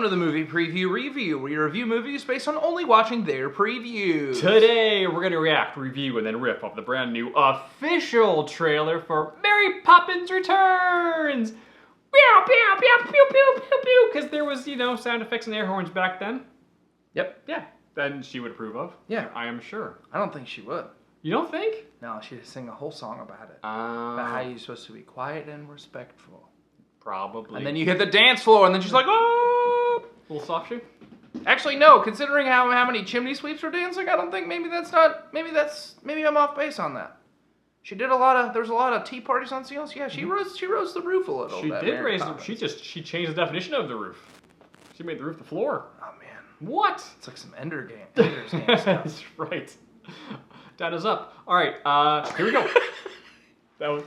to the Movie Preview Review, where we review movies based on only watching their previews. Today, we're going to react, review, and then rip off the brand new official trailer for Mary Poppins Returns! Pew, pew, pew, pew, pew, pew, pew, because there was, sound effects and air horns back then. Yep. Yeah, then she would approve of. Yeah. I am sure. I don't think she would. You don't think? No, she'd sing a whole song about it. About how you're supposed to be quiet and respectful. Probably. And then you hit the dance floor, and then she's like, oh! A little soft shoe? Actually, no. Considering how many chimney sweeps were dancing, I don't think maybe I'm off base on that. She did there's a lot of tea parties on CLs. Yeah, she rose the roof a little bit. She did raise the roof. She changed the definition of the roof. She made the roof the floor. Oh, man. What? It's like some Ender's Game stuff. That's right. Data's up. All right, here we go. That was...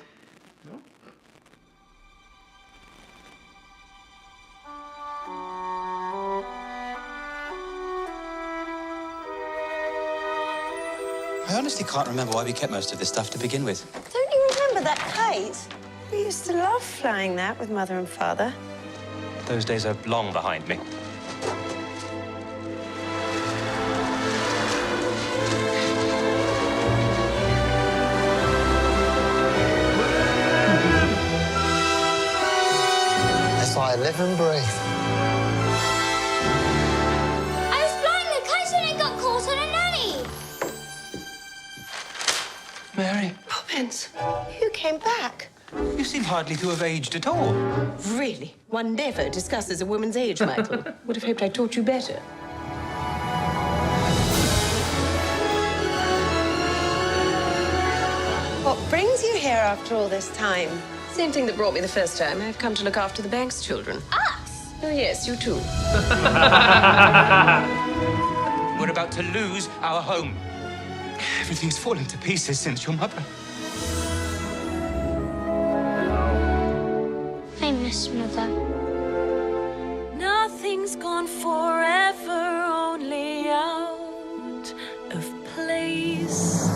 No? I honestly can't remember why we kept most of this stuff to begin with. Don't you remember that kite? We used to love flying that with Mother and Father. Those days are long behind me. That's why I live and breathe. I was flying the kite and it got caught on a nanny. Mary, Poppins, you came back. you seem hardly to have aged at all. Really? One never discusses a woman's age, Michael. Would have hoped I taught you better. What brings you here after all this time? Same thing that brought me the first time. I've come to look after the bank's children. Us? Oh, yes, you too. We're about to lose our home. Everything's fallen to pieces since your mother. I miss Mother. Nothing's gone forever, only out of place.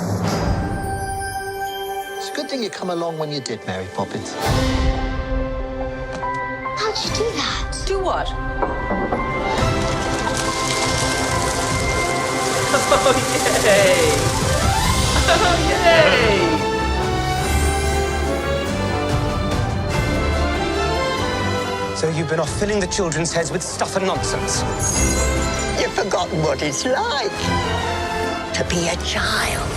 It's a good thing you come along when you did, Mary Poppins. How'd you do that? Do what? Oh, yay! Oh, yay! So you've been off filling the children's heads with stuff and nonsense. You've forgotten what it's like to be a child.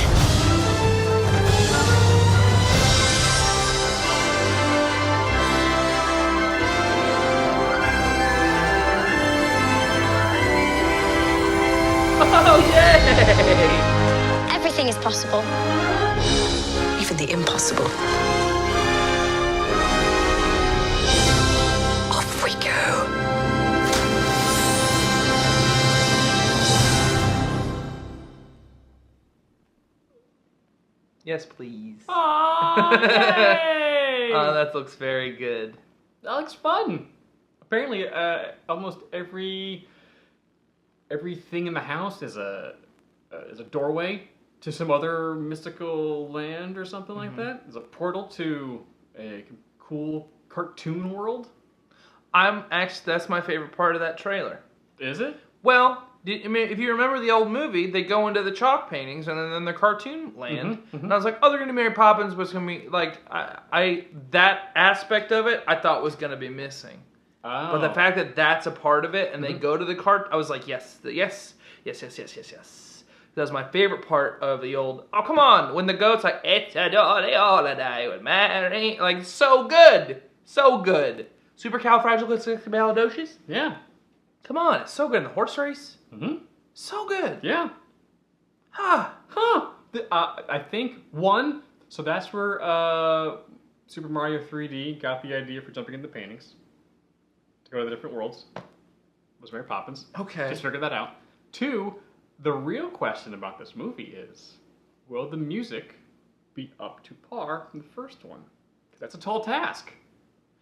Oh, yay! Everything is possible. Even the impossible. Off we go. Yes, please. Oh, yay! Oh, that looks very good. That looks fun. Apparently, almost everything in the house is a doorway to some other mystical land or something like that. There's a portal to a cool cartoon world. That's my favorite part of that trailer. Is it? Well, if you remember the old movie, they go into the chalk paintings and then the cartoon land. And I was like, oh, they're gonna be Mary Poppins, but it's gonna be like that aspect of it I thought was gonna be missing. Oh. But the fact that that's a part of it and they go to the cart, I was like, yes. That was my favorite part of the old, oh, come on, when the goat's like, it's a jolly holiday with Mary. Like, so good. So good. Supercalifragilisticexpialidocious? Yeah. Come on, it's so good. And the horse race? Mm-hmm. So good. Yeah. Huh. I think so that's where Super Mario 3D got the idea for jumping into paintings to go to the different worlds. Was Mary Poppins. Okay. Just figured that out. 2, the real question about this movie is, will the music be up to par from the first one? That's a tall task.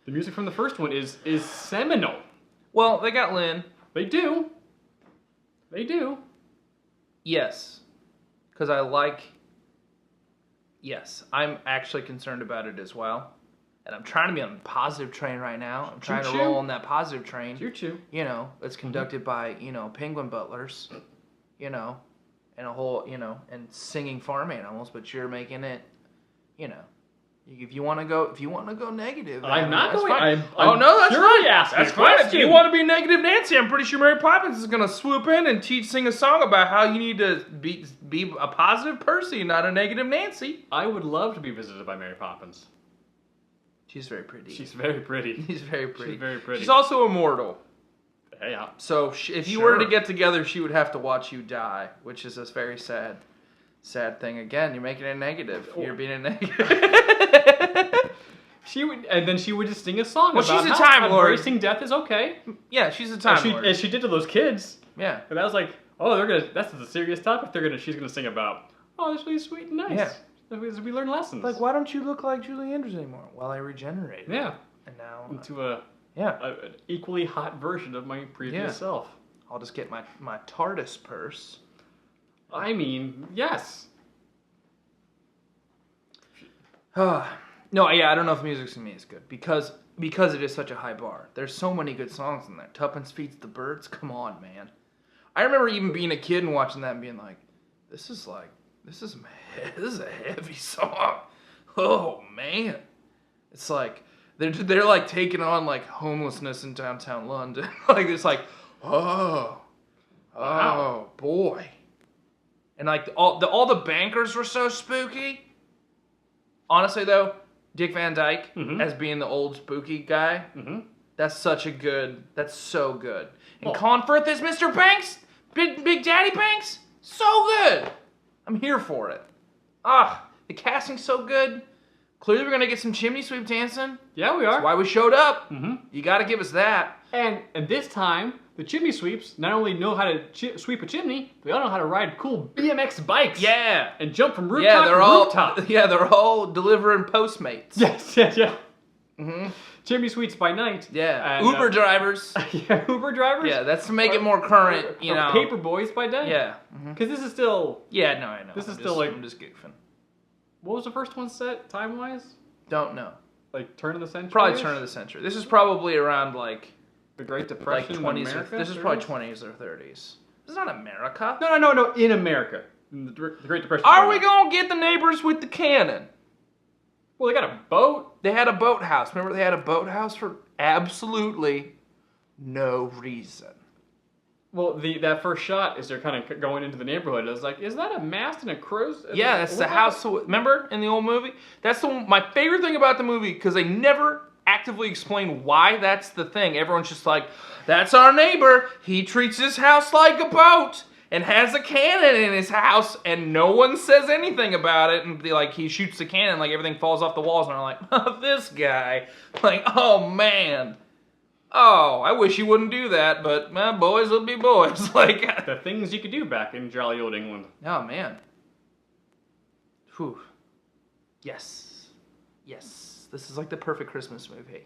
The music from the first one is seminal. Well, they got Lynn. They do. Yes. Because yes, I'm actually concerned about it as well. And I'm trying to be on the positive train right now. I'm trying to Choo-choo. roll on that positive train. Choo-choo. You know, it's conducted by, you know, penguin butlers, you know, and a whole, you know, and singing farm animals, but you're making it, you know. If you want to go negative, I'm not that's going. fine. I'm No, that's purely fine. asking That's a fine. If question. you want to be negative Nancy, I'm pretty sure Mary Poppins is gonna swoop in and sing a song about how you need to be a positive person, not a negative Nancy. I would love to be visited by Mary Poppins. She's very pretty. She's very pretty. She's very pretty. She's very pretty. She's also immortal. Hey, So if you Sure. were to get together, she would have to watch you die, which is a very sad thing. Again, you're making it negative. You're being a negative. she would, and then she would just sing a song Well, about she's a how Time Lord. embracing death is okay. Yeah, she's a time lord. As she did to those kids. Yeah. And I was like, oh, that's a serious topic. She's gonna sing about. Oh, that's really sweet and nice. Yeah. As we learn lessons. Like, why don't you look like Julie Andrews anymore? Well, I regenerated. Yeah. And now Into an equally hot version of my previous self. I'll just get my TARDIS purse. I mean, yes. No, yeah, I don't know if music's to me is good because it is such a high bar. There's so many good songs in there. Tuppence Feeds the Birds. Come on, man. I remember even being a kid and watching that and being like, this is a heavy song. Oh man, it's like they're like taking on like homelessness in downtown London. Like it's like, wow. Boy, and like all the bankers were so spooky. Honestly though, Dick Van Dyke as being the old spooky guy, that's so good. And Colin Firth as Mr. Banks, Big Daddy Banks, so good. I'm here for it. The casting's so good. Clearly we're gonna get some chimney sweep dancing. Yeah, we are. That's why we showed up. You gotta give us that. And this time, the chimney sweeps not only know how to sweep a chimney, they all know how to ride cool BMX bikes. Yeah. And jump from rooftop to rooftop. Yeah, they're all delivering Postmates. Yes. Chimney sweeps by night. Yeah. And, Uber drivers. Yeah, Uber drivers. Yeah, that's to make it more current, you know. Paper boys by day. Yeah. Because this is still... Yeah, no, I know. This is I'm still like... I'm just goofing. What was the first one set, time-wise? Don't know. Like, turn of the century? Probably turn of the century. This is probably around, like... The Great Depression like 20s in America? This is probably 20s or 30s. This is not America. No, in America. The Great Depression. Are we gonna get the neighbors with the cannon? Well, they got a boat. They had a boathouse. Remember they had a boathouse for absolutely no reason. Well, that first shot is they're kind of going into the neighborhood. I was like, is that a mast and a crow's? Yeah, that's the house. Remember in the old movie? That's my favorite thing about the movie because they never actively explain why that's the thing. Everyone's just like, that's our neighbor. He treats his house like a boat and has a cannon in his house, and no one says anything about it. And he shoots the cannon, like everything falls off the walls, and I'm like, oh, this guy. Like, oh man. Oh, I wish you wouldn't do that, but boys will be boys. Like the things you could do back in jolly old England. Oh man. Whew. Yes. This is like the perfect Christmas movie.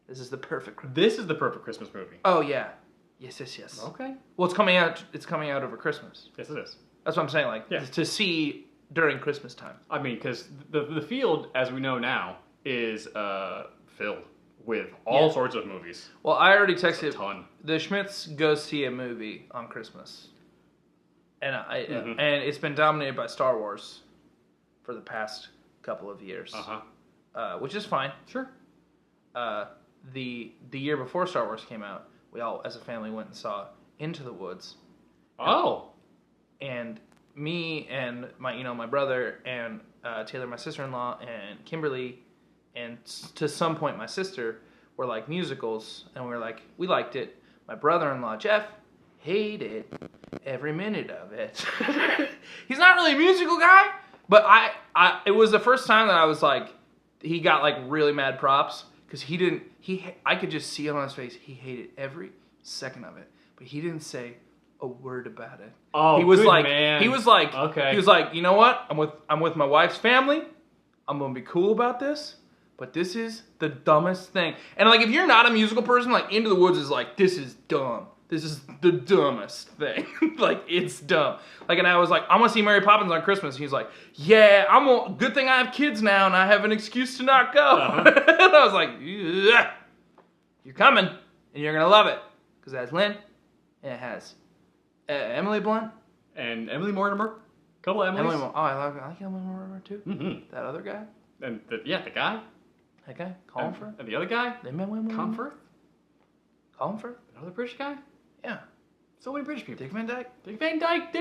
This is the perfect Christmas movie. Oh yeah. Yes. Okay. Well, it's coming out over Christmas. Yes, it is. That's what I'm saying. To see during Christmas time. I mean, because the field, as we know now, is filled with all sorts of movies. Well, I already texted a ton. The Schmitz go see a movie on Christmas, and and it's been dominated by Star Wars for the past couple of years. Which is fine. Sure. The year before Star Wars came out, we all, as a family, went and saw Into the Woods. Oh. And me and my brother and Taylor, my sister-in-law, and Kimberly, and to some point my sister were like musicals, and we liked it. My brother-in-law Jeff hated every minute of it. He's not really a musical guy, but it was the first time that I was like, he got like really mad props because I could just see it on his face. He hated every second of it, but he didn't say a word about it. Oh, he was good like, man. He was like, okay. He was like, you know what? I'm with my wife's family. I'm gonna be cool about this, but this is the dumbest thing. And like, if you're not a musical person, like Into the Woods is like, this is dumb. this is the dumbest thing. Like, it's dumb. Like, and I was like, I want to see Mary Poppins on Christmas. And he's like, yeah, good thing I have kids now and I have an excuse to not go. And I was like, yeah, you're coming and you're going to love it. Because it has Lynn and it has Emily Blunt. And Emily Mortimer. Couple of Emilys. I like Emily Mortimer too. Mm-hmm. That other guy. And the guy. That guy? Colin Firth? And the other guy? Colin Firth? Another British guy? Yeah. So many British people. Dick Van Dyke? Dick Van Dyke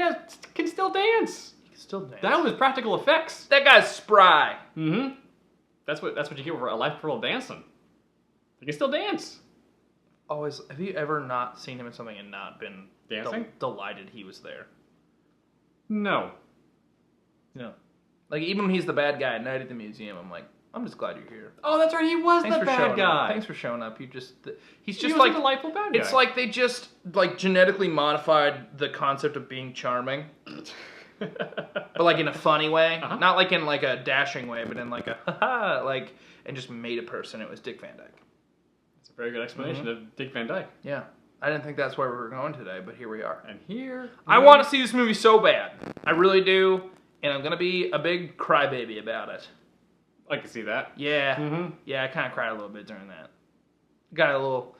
can still dance. He can still dance. That was practical effects. That guy's spry. Mm-hmm. That's what you get for a life full of dancing. He can still dance. Always. Have you ever not seen him in something and not been dancing? Delighted he was there? No. No. Like, even when he's the bad guy at Night at the Museum, I'm like, I'm just glad you're here. Oh, that's right. He was the bad guy. Thanks for showing up. He's just he was like a delightful bad guy. It's like they just like genetically modified the concept of being charming, but like in a funny way, not like in like a dashing way, but in like a haha, like, and just made a person. It was Dick Van Dyke. That's a very good explanation of Dick Van Dyke. Yeah, I didn't think that's where we were going today, but here we are. And here I want to see this movie so bad. I really do, and I'm gonna be a big crybaby about it. I can see that. Yeah. Yeah, I kind of cried a little bit during that. Got a little...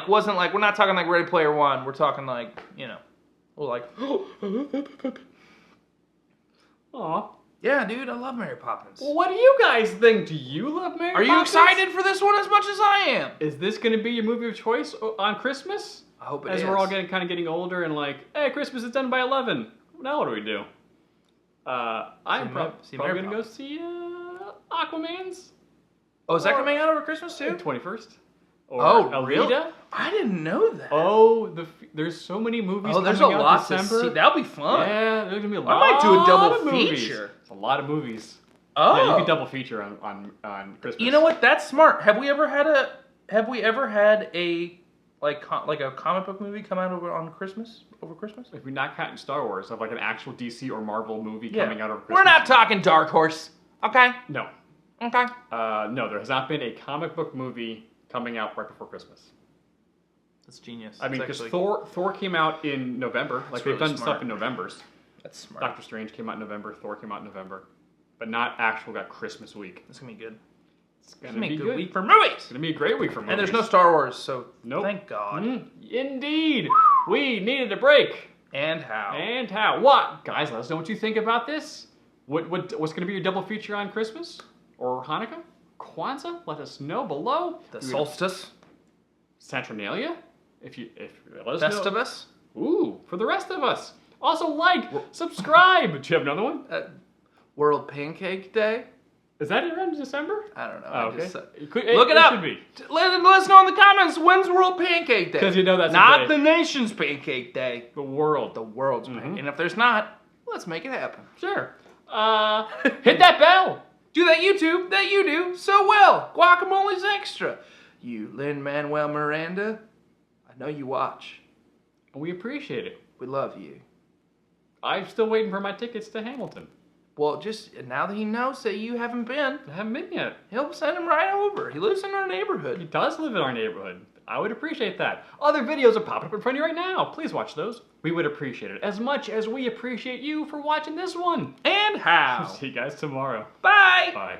wasn't like... We're not talking like Ready Player One. We're talking like, we're like... Aw. Yeah, dude, I love Mary Poppins. Well, what do you guys think? Do you love Mary Poppins? Are you excited for this one as much as I am? Is this going to be your movie of choice on Christmas? I hope it is. As we're all getting older and like, hey, Christmas is done by 11. Now what do we do? I'm probably going to go see... Aquaman's. Oh, is that coming out over Christmas too? 21st. Or really? I didn't know that. Oh, there's so many movies coming out December. There's a lot to see. That'll be fun. Yeah, there's gonna be a lot. I might do a double movies. feature. It's a lot of movies. Oh, yeah, you can double feature on Christmas. You know what? That's smart. Have we ever had a a comic book movie come out over Christmas? If we're not counting Star Wars, of like an actual DC or Marvel movie coming out over Christmas. We're not talking Dark Horse. Okay. No. Okay. No, there has not been a comic book movie coming out right before Christmas. That's genius. I mean, because Thor came out in November. Like, they've done stuff in Novembers. That's smart. Doctor Strange came out in November. Thor came out in November. But not got Christmas week. It's going to be good. It's going to be a good week for movies. It's going to be a great week for movies. And there's no Star Wars, so thank God. Indeed. We needed a break. And how? What? Guys, let us know what you think about this. What's going to be your double feature on Christmas? Or Hanukkah? Kwanzaa? Let us know below. The solstice. Saturnalia? If let us know. Festivus. Ooh, for the rest of us. Also subscribe. Do you have another one? World Pancake Day. Is that around December? I don't know. Oh, okay. Look it up. Should be. Let us know in the comments, when's World Pancake Day? Because that's not the nation's Pancake Day. The world's pancake. And if there's not, let's make it happen. Sure. Hit that bell. Do that YouTube that you do so well. Guacamole's extra. You, Lin-Manuel Miranda, I know you watch. We appreciate it. We love you. I'm still waiting for my tickets to Hamilton. Well, just now that he knows that you haven't been. I haven't been yet. He'll send him right over. He lives in our neighborhood. He does live in our neighborhood. I would appreciate that. Other videos are popping up in front of you right now. Please watch those. We would appreciate it as much as we appreciate you for watching this one. And how. See you guys tomorrow. Bye. Bye.